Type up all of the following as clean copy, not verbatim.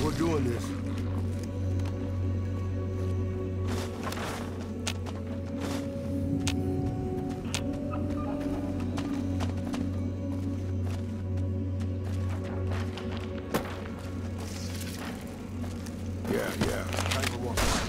we're doing this. Yeah. Time for more fight.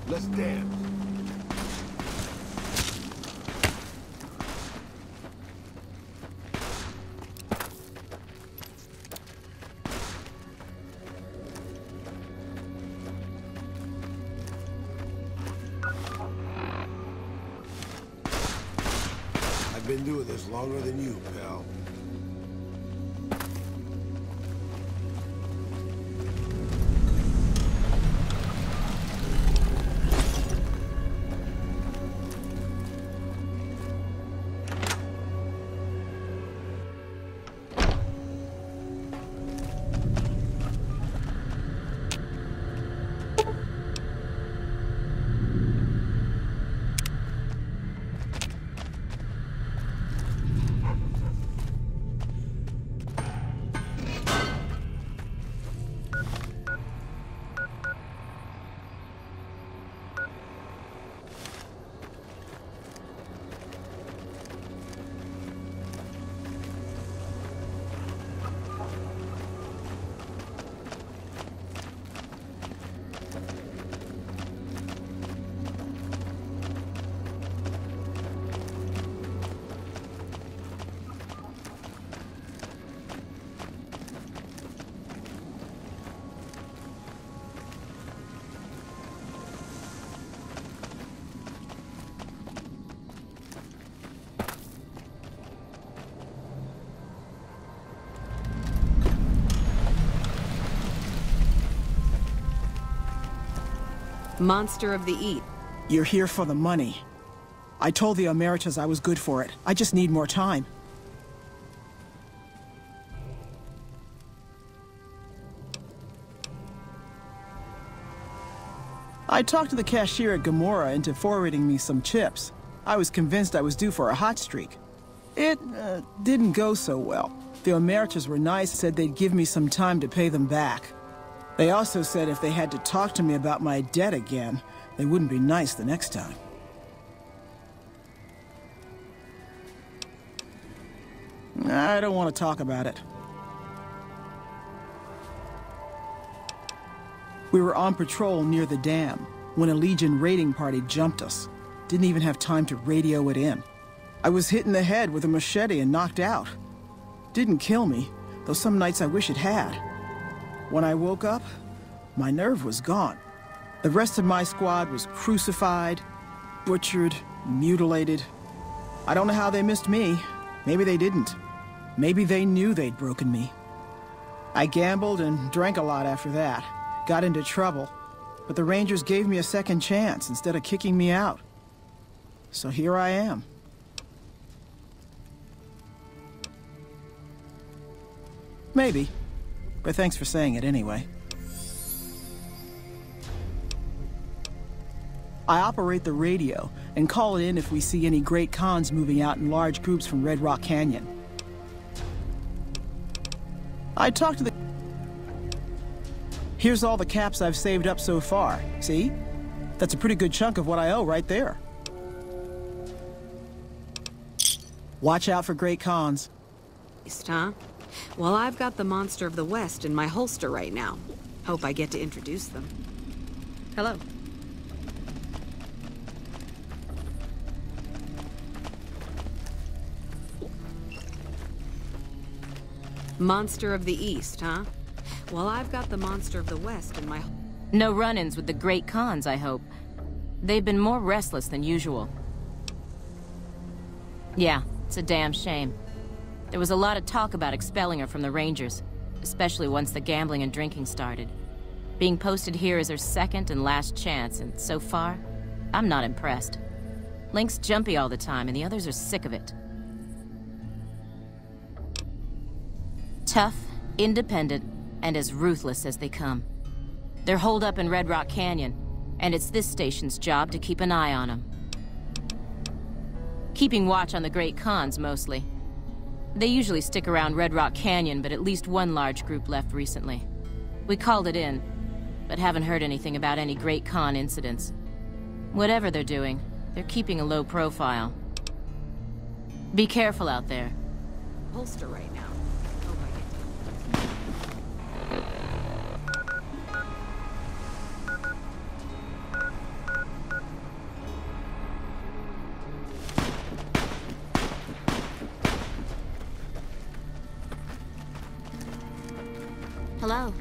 Let's dance. I've been doing this longer than you, pal. Monster of the Eat. You're here for the money. I told the Emeritus I was good for it. I just need more time. I talked to the cashier at Gamora into forwarding me some chips. I was convinced I was due for a hot streak. It didn't go so well. The Emeritus were nice, said they'd give me some time to pay them back. They also said if they had to talk to me about my debt again, they wouldn't be nice the next time. I don't want to talk about it. We were on patrol near the dam when a Legion raiding party jumped us. Didn't even have time to radio it in. I was hit in the head with a machete and knocked out. Didn't kill me, though some nights I wish it had. When I woke up, my nerve was gone. The rest of my squad was crucified, butchered, mutilated. I don't know how they missed me. Maybe they didn't. Maybe they knew they'd broken me. I gambled and drank a lot after that. Got into trouble. But the Rangers gave me a second chance instead of kicking me out. So here I am. Maybe. But thanks for saying it anyway. I operate the radio and call it in if we see any great cons moving out in large groups from Red Rock Canyon. I talked to the... Here's all the caps I've saved up so far. See? That's a pretty good chunk of what I owe right there. Watch out for great cons. Huh? Well, I've got the Monster of the West in my holster right now. Hope I get to introduce them. Hello. Monster of the East, huh? Well, I've got the Monster of the West in my... No run-ins with the great cons, I hope. They've been more restless than usual. Yeah, it's a damn shame. There was a lot of talk about expelling her from the Rangers, especially once the gambling and drinking started. Being posted here is her second and last chance, and so far, I'm not impressed. Link's jumpy all the time, and the others are sick of it. Tough, independent, and as ruthless as they come. They're holed up in Red Rock Canyon, and it's this station's job to keep an eye on them. Keeping watch on the great cons, mostly. They usually stick around Red Rock Canyon, but at least one large group left recently. We called it in, but haven't heard anything about any great con incidents. Whatever they're doing, they're keeping a low profile. Be careful out there. Holster right now. Hello.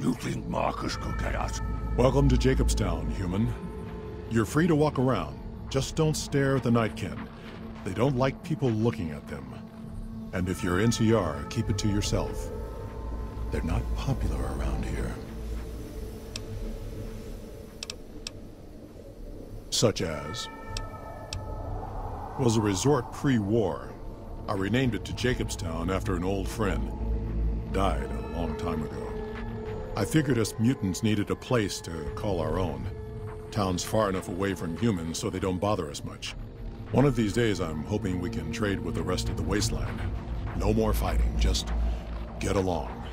You think Marcus could get us? Welcome to Jacobstown, human. You're free to walk around. Just don't stare at the Nightkin. They don't like people looking at them. And if you're NCR, keep it to yourself. They're not popular around here. Such as? Was a resort pre-war. I renamed it to Jacobstown after an old friend. Died a long time ago. I figured us mutants needed a place to call our own. Town's far enough away from humans so they don't bother us much. One of these days I'm hoping we can trade with the rest of the wasteland. No more fighting, just get along.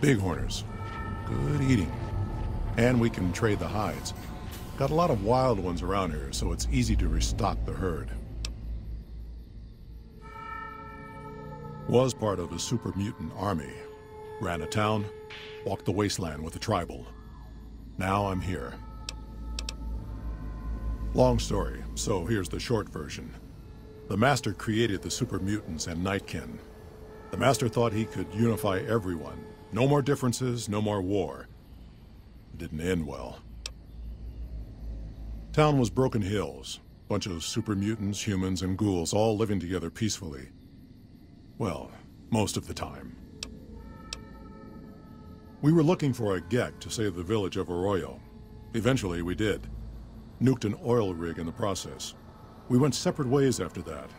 Bighorners. Good eating. And we can trade the hides. Got a lot of wild ones around here, so it's easy to restock the herd. Was part of a super mutant army. Ran a town, walked the wasteland with a tribal. Now I'm here. Long story, so here's the short version. The Master created the super mutants and Nightkin. The Master thought he could unify everyone. No more differences, no more war. It didn't end well. Town was Broken Hills. Bunch of super mutants, humans, and ghouls all living together peacefully. Well, most of the time. We were looking for a Gek to save the village of Arroyo. Eventually, we did. Nuked an oil rig in the process. We went separate ways after that.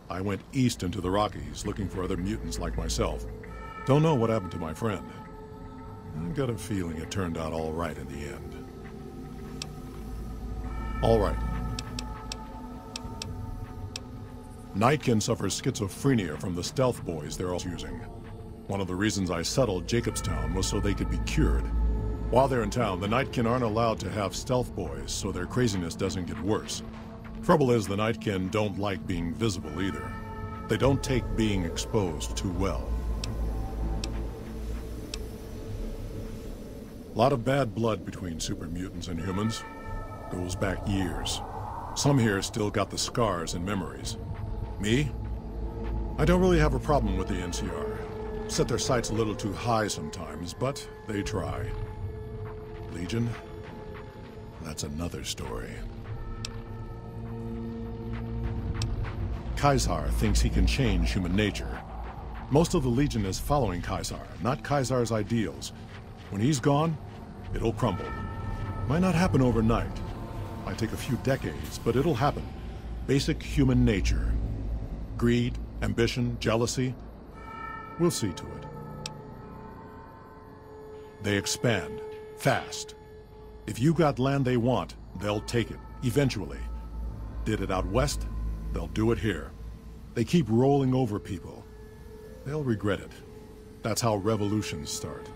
I went east into the Rockies, looking for other mutants like myself. Don't know what happened to my friend. I've got a feeling it turned out all right in the end. All right. Nightkin suffers schizophrenia from the stealth boys they're all using. One of the reasons I settled Jacobstown was so they could be cured. While they're in town, the Nightkin aren't allowed to have stealth boys, so their craziness doesn't get worse. Trouble is, the Nightkin don't like being visible either. They don't take being exposed too well. A lot of bad blood between super mutants and humans. Goes back years. Some here still got the scars and memories. Me? I don't really have a problem with the NCR. Set their sights a little too high sometimes, but they try. Legion? That's another story. Caesar thinks he can change human nature. Most of the Legion is following Caesar, not Caesar's ideals. When he's gone, it'll crumble. Might not happen overnight. Might take a few decades, but it'll happen. Basic human nature. Greed, ambition, jealousy. We'll see to it. They expand. Fast. If you got land they want, they'll take it. Eventually. Did it out west? They'll do it here. They keep rolling over people. They'll regret it. That's how revolutions start.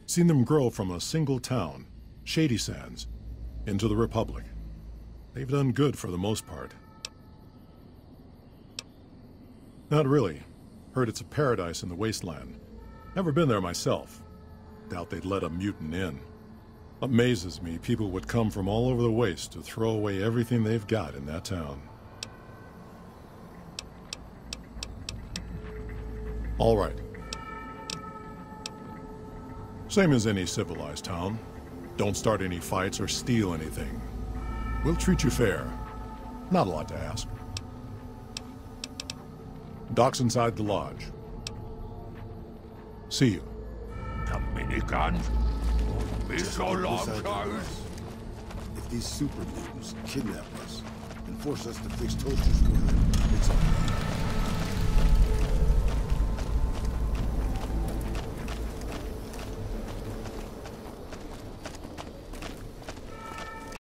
Seen them grow from a single town, Shady Sands, into the Republic. They've done good for the most part. Not really. Heard it's a paradise in the wasteland. Never been there myself. Doubt they'd let a mutant in. Amazes me people would come from all over the waste to throw away everything they've got in that town. All right. Same as any civilized town. Don't start any fights or steal anything. We'll treat you fair. Not a lot to ask. Docks inside the lodge. See you. Dominicans? Be so long, Charles. If these super mutants kidnap us and force us to fix toasters for them, it's a